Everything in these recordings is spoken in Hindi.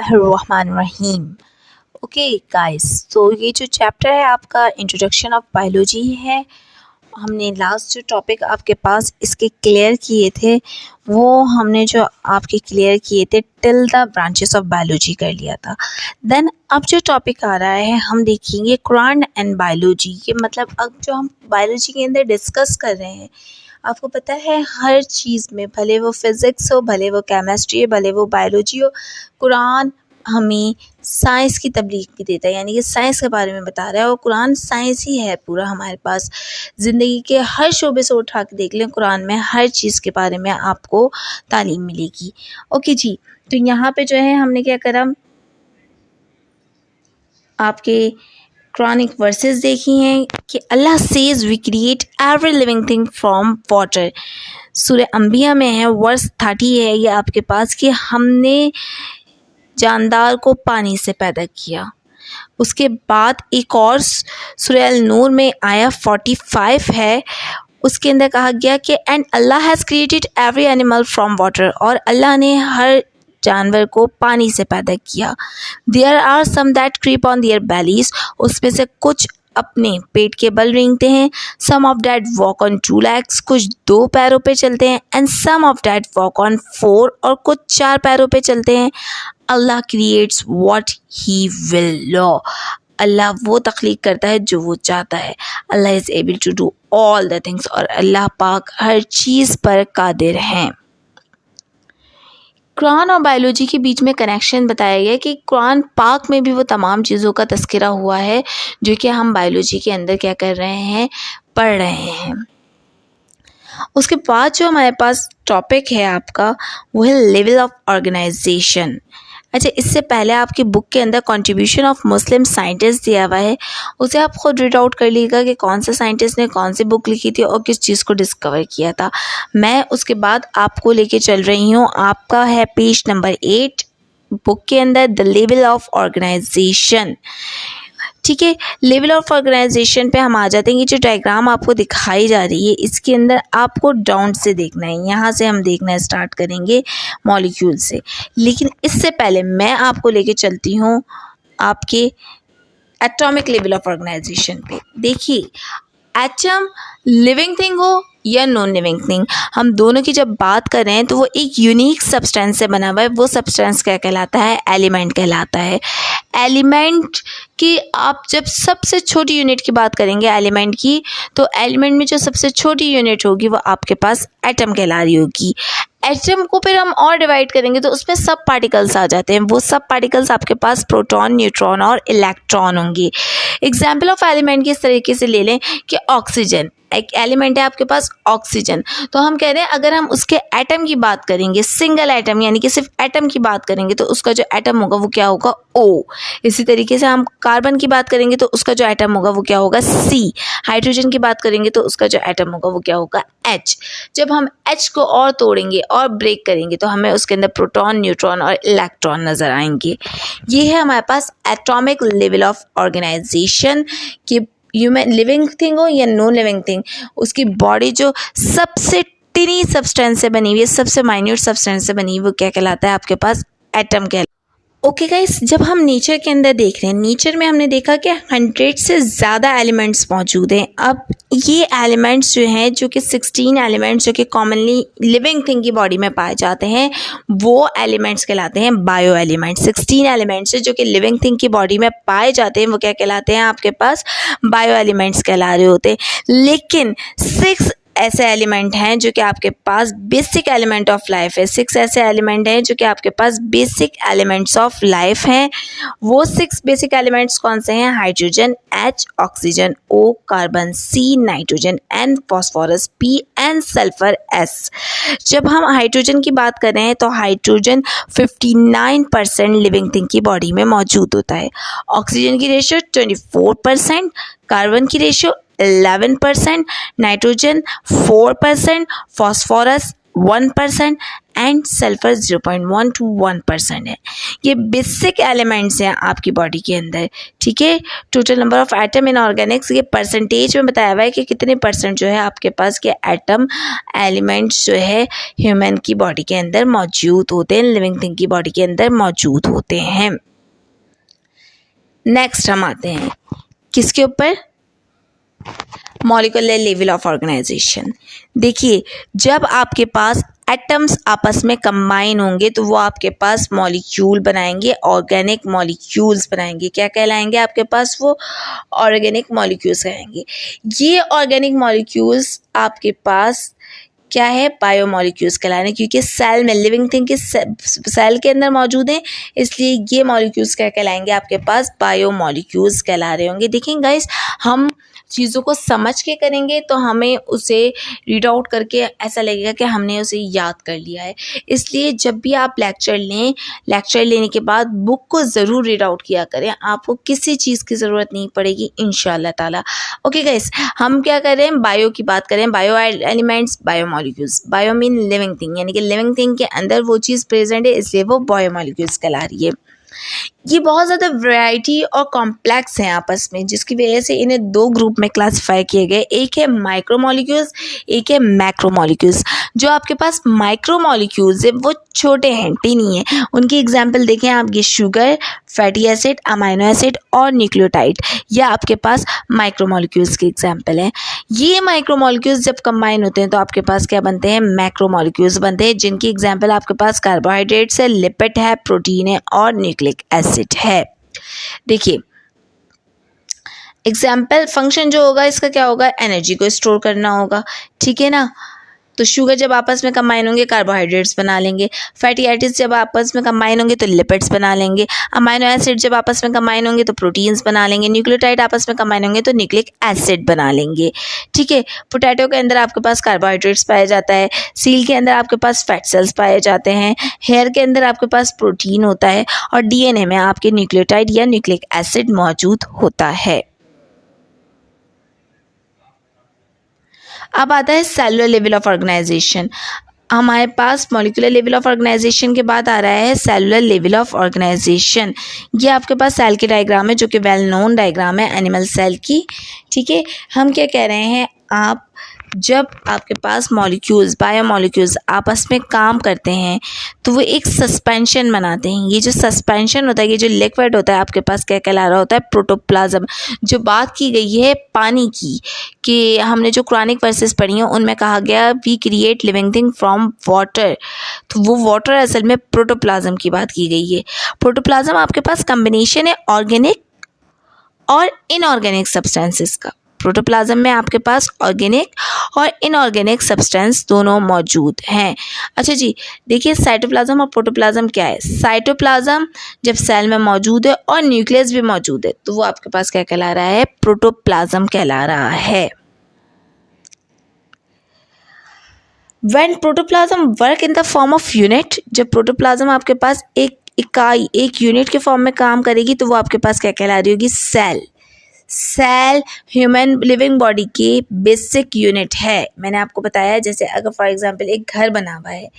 बिस्मिल्लाहिर्रहमानिर्रहीम। ओके गाइस, तो ये जो चैप्टर है आपका इंट्रोडक्शन ऑफ बायोलॉजी है। हमने लास्ट जो टॉपिक आपके पास इसके क्लियर किए थे वो हमने जो आपके क्लियर किए थे till the branches of biology कर लिया था। देन अब जो टॉपिक आ रहा है हम देखेंगे कुरान एंड बायोलॉजी। ये मतलब अब जो हम बायोलॉजी के अंदर डिस्कस कर रहे हैं, आपको पता है हर चीज़ में, भले वो फिज़िक्स हो, भले वो केमिस्ट्री हो, भले वो बायोलॉजी हो, कुरान हमें साइंस की तबलीग भी देता है, यानी कि साइंस के बारे में बता रहा है। और कुरान साइंस ही है पूरा हमारे पास। ज़िंदगी के हर शोबे से उठा के देख लें, कुरान में हर चीज़ के बारे में आपको तालीम मिलेगी। ओके जी, तो यहाँ पे जो है हमने क्या करा, आपके कुरानिक वर्सेस देखी हैं कि Allah says we create every living thing from water. सूरह अंबिया में है, वर्स 30 है ये आपके पास, कि हमने जानदार को पानी से पैदा किया। उसके बाद एक और सूरह अल नूर में आया 45 है, उसके अंदर कहा गया कि and Allah has created every animal from water, और अल्लाह ने हर जानवर को पानी से पैदा किया। There are some that creep on their bellies, उसमें से कुछ अपने पेट के बल रेंगते हैं। Some of that walk on 2 legs, कुछ 2 पैरों पे चलते हैं। And some of that walk on 4, और कुछ 4 पैरों पे चलते हैं। Allah creates what he will law, अल्लाह वो तख्लीक करता है जो वो चाहता है। Allah is able to do all the things, और अल्लाह पाक हर चीज़ पर कादिर हैं। कुरान और बायोलॉजी के बीच में कनेक्शन बताया गया कि कुरान पाक में भी वो तमाम चीज़ों का तज़किरा हुआ है जो कि हम बायोलॉजी के अंदर क्या कर रहे हैं, पढ़ रहे हैं। उसके बाद जो हमारे पास टॉपिक है आपका वो है लेवल ऑफ ऑर्गेनाइजेशन। अच्छा, इससे पहले आपकी बुक के अंदर कंट्रीब्यूशन ऑफ मुस्लिम साइंटिस्ट दिया हुआ है, उसे आप खुद रीड आउट कर लीजिएगा कि कौन से साइंटिस्ट ने कौन सी बुक लिखी थी और किस चीज़ को डिस्कवर किया था। मैं उसके बाद आपको लेके चल रही हूँ, आपका है पेज नंबर 8 बुक के अंदर, द लेवल ऑफ ऑर्गेनाइजेशन। ठीक है, लेवल ऑफ ऑर्गेनाइजेशन पे हम आ जाते हैं। ये जो डायग्राम आपको दिखाई जा रही है इसके अंदर आपको डाउन से देखना है, यहाँ से हम देखना स्टार्ट करेंगे मॉलिक्यूल से। लेकिन इससे पहले मैं आपको लेके चलती हूँ आपके एटॉमिक लेवल ऑफ ऑर्गेनाइजेशन पे। देखिए, एटम लिविंग थिंग हो या नॉन लिविंग थिंग, हम दोनों की जब बात कर रहे हैं तो वो एक यूनिक सब्सटेंस से बना हुआ है। वो सब्सटेंस क्या कहलाता है, एलिमेंट कहलाता है। एलिमेंट की आप जब सबसे छोटी यूनिट की बात करेंगे एलिमेंट की, तो एलिमेंट में जो सबसे छोटी यूनिट होगी वो आपके पास एटम कहला रही होगी। एटम को फिर हम और डिवाइड करेंगे तो उसमें सब पार्टिकल्स आ जाते हैं। वो सब पार्टिकल्स आपके पास प्रोटॉन, न्यूट्रॉन और इलेक्ट्रॉन होंगे। एग्जाम्पल ऑफ एलिमेंट की इस तरीके से ले लें कि ऑक्सीजन एक एलिमेंट है आपके पास, ऑक्सीजन। तो हम कह रहे हैं अगर हम उसके एटम की बात करेंगे, सिंगल एटम यानी कि सिर्फ एटम की बात करेंगे, तो उसका जो एटम होगा वो क्या होगा, O। इसी तरीके से हम कार्बन की बात करेंगे तो उसका जो एटम होगा वो क्या होगा, C। हाइड्रोजन की बात करेंगे तो उसका जो एटम होगा वो क्या होगा, H। जब हम H को और तोड़ेंगे और ब्रेक करेंगे तो हमें उसके अंदर प्रोटॉन, न्यूट्रॉन और इलेक्ट्रॉन नज़र आएंगे। ये है हमारे पास एटॉमिक लेवल ऑफ ऑर्गेनाइजेशन कि ह्यूमन लिविंग थिंग हो या नॉन लिविंग थिंग, उसकी बॉडी जो सबसे टिनी सब्सटेंस से बनी हुई है, सबसे माइन्यूट सब्सटेंस से बनी हुई, वो क्या कहलाता है आपके पास, एटम कहलाता है। ओके गाइस, जब हम नेचर के अंदर देख रहे हैं, नेचर में हमने देखा कि 100 से ज़्यादा एलिमेंट्स मौजूद हैं। अब ये एलिमेंट्स जो हैं, जो कि 16 एलिमेंट्स जो कि कॉमनली लिविंग थिंग की बॉडी में पाए जाते हैं, वो एलिमेंट्स कहलाते हैं बायो एलिमेंट्स। 16 एलिमेंट्स जो कि लिविंग थिंग की बॉडी में पाए जाते हैं वो क्या कहलाते हैं, आपके पास बायो एलिमेंट्स कहला रहे होते हैं। लेकिन 6 ऐसे एलिमेंट हैं जो कि आपके पास बेसिक एलिमेंट ऑफ लाइफ है। 6 ऐसे एलिमेंट हैं जो कि आपके पास बेसिक एलिमेंट्स ऑफ लाइफ हैं। वो 6 बेसिक एलिमेंट्स कौन से हैं, hydrogen H, oxygen O, carbon C, nitrogen N, phosphorus P and sulphur S। जब हम हाइड्रोजन की बात कर रहे हैं तो हाइड्रोजन 59% लिविंग थिंग की बॉडी में मौजूद होता है। ऑक्सीजन की रेशियो 24%, कार्बन की ratio 11%, nitrogen 4%, phosphorus 1% and sulphur 0.1 to 1% है। ये बेसिक एलिमेंट्स हैं आपकी बॉडी के अंदर, ठीक है। Total number of atom in Organics, ये परसेंटेज में बताया हुआ है कि कितने परसेंट जो है आपके पास के एटम एलिमेंट्स जो है ह्यूमन की बॉडी के अंदर मौजूद होते हैं, लिविंग थिंग की बॉडी के अंदर मौजूद होते हैं। नेक्स्ट हम आते हैं किसके ऊपर, मॉलिक्यूलर लेवल ऑफ ऑर्गेनाइजेशन। देखिए, जब आपके पास एटम्स आपस में कंबाइन होंगे तो वो आपके पास मॉलिक्यूल बनाएंगे, ऑर्गेनिक मॉलिक्यूल्स बनाएंगे। क्या कहलाएंगे आपके पास, वो ऑर्गेनिक मॉलिक्यूल्स कहेंगे। ये ऑर्गेनिक मॉलिक्यूल्स आपके पास क्या है, बायोमॉलिक्यूल्स कहला रहे हैं, क्योंकि सेल में, लिविंग थिंग के सेल के अंदर मौजूद हैं, इसलिए ये मॉलिक्यूल्स क्या कहलाएंगे आपके पास, बायोमॉलिक्यूल्स कहला रहे होंगे। देखिए गाइस, हम चीज़ों को समझ के करेंगे तो हमें उसे रीड आउट करके ऐसा लगेगा कि हमने उसे याद कर लिया है। इसलिए जब भी आप लेक्चर लें, लेक्चर लेने के बाद बुक को ज़रूर रीड आउट किया करें, आपको किसी चीज़ की ज़रूरत नहीं पड़ेगी इंशाल्लाह ताला। ओके गाइस, हम क्या कर रहे हैं, बायो की बात करें, bio elements, biomolecules. Bio mean living thing, यानी कि लिविंग थिंग के अंदर वो चीज़ प्रेजेंट है, इसलिए वो बायोमॉलिक्यूल्स कहला रही है। ये बहुत ज़्यादा वैरायटी और कॉम्प्लेक्स हैं आपस में, जिसकी वजह से इन्हें दो ग्रुप में क्लासिफाई किए गए। एक है माइक्रोमॉलिक्यूल्स, एक है मैक्रोमॉलिक्यूल्स। जो आपके पास माइक्रोमॉलिक्यूल्स है वो छोटे हैं, टिनी है। उनकी एग्जांपल देखें आप, ये sugar, fatty acid, amino acid और न्यूक्लियोटाइड, ये आपके पास माइक्रोमॉलिक्यूल्स की एग्जांपल हैं। ये माइक्रोमॉलिक्यूल्स जब कंबाइन होते हैं तो आपके पास क्या बनते हैं, मैक्रोमॉलिक्यूल्स बनते हैं, जिनकी एग्जांपल आपके पास कार्बोहाइड्रेट्स है, लिपिड है, प्रोटीन है और न्यूक्लिक एसिड है। देखिए, एग्जाम्पल फंक्शन जो होगा इसका क्या होगा, एनर्जी को स्टोर करना होगा, ठीक है ना। तो शुगर जब आपस में कंबाइन होंगे कार्बोहाइड्रेट्स बना लेंगे, फैटी एसिड्स जब आपस में कंबाइन होंगे तो लिपिड्स बना लेंगे, अमाइनो एसिड जब आपस में कंबाइन होंगे तो प्रोटीन्स बना लेंगे, न्यूक्लियोटाइड आपस में कंबाइन होंगे तो न्यूक्लिक एसिड बना लेंगे, ठीक है। पोटैटो के अंदर आपके पास कार्बोहाइड्रेट्स पाया जाता है, सील के अंदर आपके पास फैट सेल्स पाए जाते हैं, हेयर के अंदर आपके पास प्रोटीन होता है और डीएनए में आपके न्यूक्लियोटाइड या न्यूक्लिक एसिड मौजूद होता है। अब आता है सेलुलर लेवल ऑफ ऑर्गेनाइजेशन। हमारे पास मॉलिक्यूलर लेवल ऑफ ऑर्गेनाइजेशन के बाद आ रहा है सेलुलर लेवल ऑफ ऑर्गेनाइजेशन। ये आपके पास सेल की डायग्राम है, जो कि वेल नोन डायग्राम है एनिमल सेल की, ठीक है। हम क्या कह रहे हैं, आप जब आपके पास मॉलिक्यूल्स, बायोमॉलिक्यूल्स आपस में काम करते हैं तो वो एक सस्पेंशन बनाते हैं। ये जो सस्पेंशन होता है, ये जो लिक्विड होता है आपके पास क्या कहला रहा होता है, प्रोटोप्लाज्म। जो बात की गई है पानी की, कि हमने जो कुरानिक वर्सेस पढ़ी हैं उनमें कहा गया we create living thing from water, तो वो वाटर असल में प्रोटोप्लाज्म की बात की गई है। प्रोटोप्लाज्म आपके पास कम्बिनेशन है ऑर्गेनिक और इनऑर्गेनिक सब्सटेंसेस का। प्रोटोप्लाज्म में आपके पास ऑर्गेनिक और इनऑर्गेनिक सब्सटेंस दोनों मौजूद हैं। अच्छा जी, देखिए साइटोप्लाज्म और प्रोटोप्लाज्म क्या है। साइटोप्लाज्म जब सेल में मौजूद है और न्यूक्लियस भी मौजूद है तो वो आपके पास क्या कहला रहा है, प्रोटोप्लाज्म कहला रहा है। When protoplasm work in the form of unit, जब प्रोटोप्लाज्म आपके पास एक इकाई, एक यूनिट के फॉर्म में काम करेगी तो वो आपके पास क्या कहला रही होगी, cell. Cell human living body की बेसिक यूनिट है। मैंने आपको बताया, जैसे अगर फॉर एग्जांपल एक घर बना हुआ है,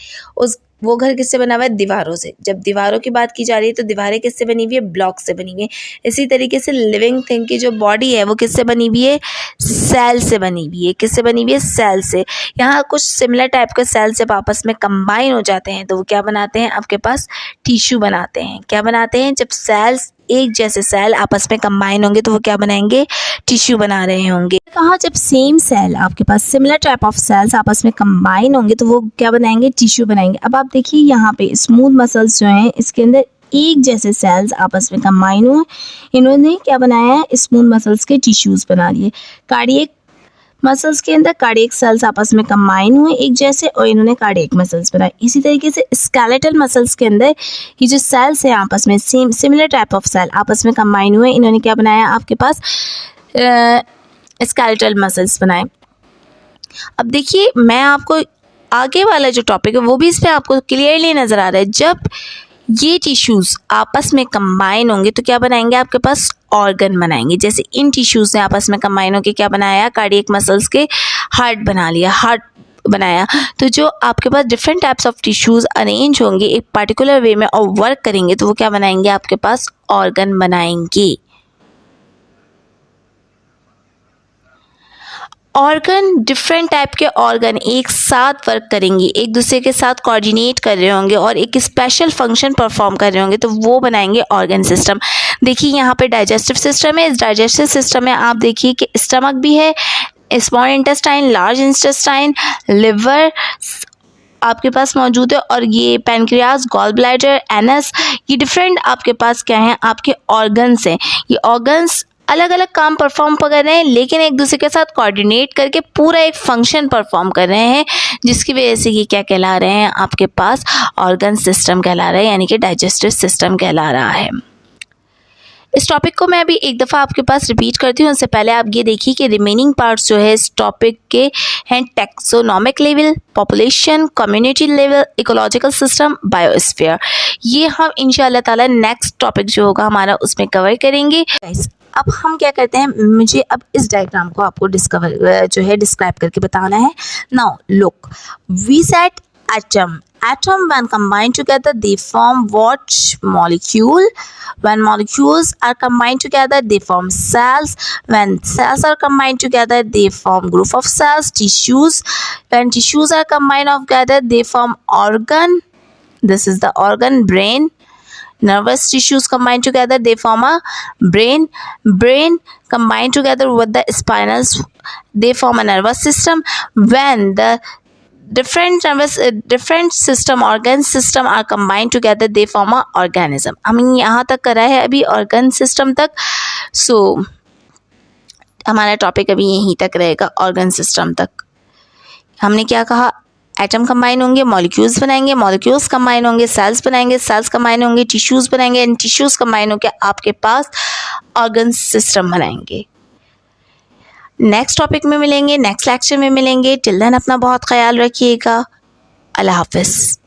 वो घर किससे बना हुआ है, दीवारों से। जब दीवारों की बात की जा रही है तो दीवारें किससे बनी हुई है, ब्लॉक से बनी हुई है। इसी तरीके से लिविंग थिंग की जो बॉडी है वो किससे बनी हुई है, सेल से बनी हुई है। किससे बनी हुई है, सेल से। यहाँ कुछ सिमिलर टाइप के सेल जब आपस में कंबाइन हो जाते हैं तो वो क्या बनाते हैं, आपके पास टिश्यू बनाते हैं। क्या बनाते हैं, जब सेल्स, एक जैसे सेल आपस में कंबाइन होंगे तो वो क्या बनाएंगे, टिश्यू बना रहे होंगे। कहा जब सेम सेल, आपके पास सिमिलर टाइप ऑफ सेल्स आपस में कंबाइन होंगे तो वो क्या बनाएंगे, टिश्यू बनाएंगे। अब आप देखिए यहाँ पे स्मूथ मसल्स जो हैं, इसके अंदर एक जैसे सेल्स आपस में कंबाइन हुए, इन्होंने क्या बनाया है, स्मूथ मसल्स के टिश्यूज बना लिए। कार्डियक मसल्स के अंदर कार्डियक सेल्स आपस में कंबाइन हुए एक जैसे और इन्होंने कार्डियक मसल्स बनाए। इसी तरीके से स्केलेटल मसल्स के अंदर ये जो सेल्स हैं आपस में same similar type of cell आपस में कंबाइन हुए, इन्होंने क्या बनाया, आपके पास स्केलेटल मसल्स बनाए। अब देखिए, मैं आपको आगे वाला जो टॉपिक है वो भी इस पर आपको क्लियरली नज़र आ रहा है। जब ये टिश्यूज़ आपस में कंबाइन होंगे तो क्या बनाएंगे, आपके पास ऑर्गन बनाएंगे। जैसे इन टिश्यूज़ ने आपस में कंबाइन होकर क्या बनाया, कार्डियक मसल्स के हार्ट बना लिया, हार्ट बनाया, तो जो आपके पास different types of tissues arrange होंगे एक पर्टिकुलर वे में और वर्क करेंगे, तो वो क्या बनाएंगे, आपके पास ऑर्गन बनाएंगे। ऑर्गन, डिफरेंट टाइप के ऑर्गन एक साथ वर्क करेंगे, एक दूसरे के साथ कोऑर्डिनेट कर रहे होंगे और एक स्पेशल फंक्शन परफॉर्म कर रहे होंगे, तो वो बनाएंगे ऑर्गन सिस्टम। देखिए यहाँ पे डाइजेस्टिव सिस्टम है, इस डाइजेस्टिव सिस्टम में आप देखिए कि स्टमक भी है, small intestine, large intestine, liver आपके पास मौजूद है, और ये पैनक्रियाज, गॉल ब्लैडर, एनस, ये डिफरेंट आपके पास क्या हैं, आपके ऑर्गन्स हैं। ये ऑर्गन्स अलग अलग काम परफॉर्म कर रहे हैं, लेकिन एक दूसरे के साथ कोऑर्डिनेट करके पूरा एक फंक्शन परफॉर्म कर रहे हैं, जिसकी वजह से ये क्या कहला रहे हैं, आपके पास ऑर्गन सिस्टम कहला रहे हैं, यानी कि डाइजेस्टिव सिस्टम कहला रहा है। इस टॉपिक को मैं अभी एक दफ़ा आपके पास रिपीट करती हूँ, उससे पहले आप ये देखिए कि रिमेनिंग पार्ट्स जो है इस टॉपिक के हैं taxonomic level, population, community level, ecological system, biosphere. ये हम इंशाल्लाह ताला नेक्स्ट टॉपिक जो होगा हमारा उसमें कवर करेंगे। अब हम क्या करते हैं, मुझे अब इस डायग्राम को आपको डिस्क्राइब करके बताना है। Now look, we said atom when combined together they form what molecule? When molecules are combined together they form cells. When cells are combined together they form group of cells. Tissues, when tissues are combined together they form organ. This is the organ. Brain, nervous tissues combined together they form a brain. Brain combined together with the spinal they form a nervous system. When the different system, organ system are combined together they form a organism. हमने यहाँ तक करा है अभी organ system तक, so हमारा टॉपिक अभी यहीं तक रहेगा, organ system तक। हमने क्या कहा, एटम कंबाइन होंगे, मॉलिक्यूल्स बनाएंगे, मॉलिक्यूल्स कंबाइन होंगे, सेल्स बनाएंगे, सेल्स कंबाइन होंगे, टिश्यूज़ बनाएंगे, एंड टिश्यूज़ कंबाइन होकर आपके पास ऑर्गन सिस्टम बनाएंगे। नेक्स्ट टॉपिक में मिलेंगे, नेक्स्ट लेक्चर में मिलेंगे। टिल देन अपना बहुत ख्याल रखिएगा। अल्लाह हाफिज़।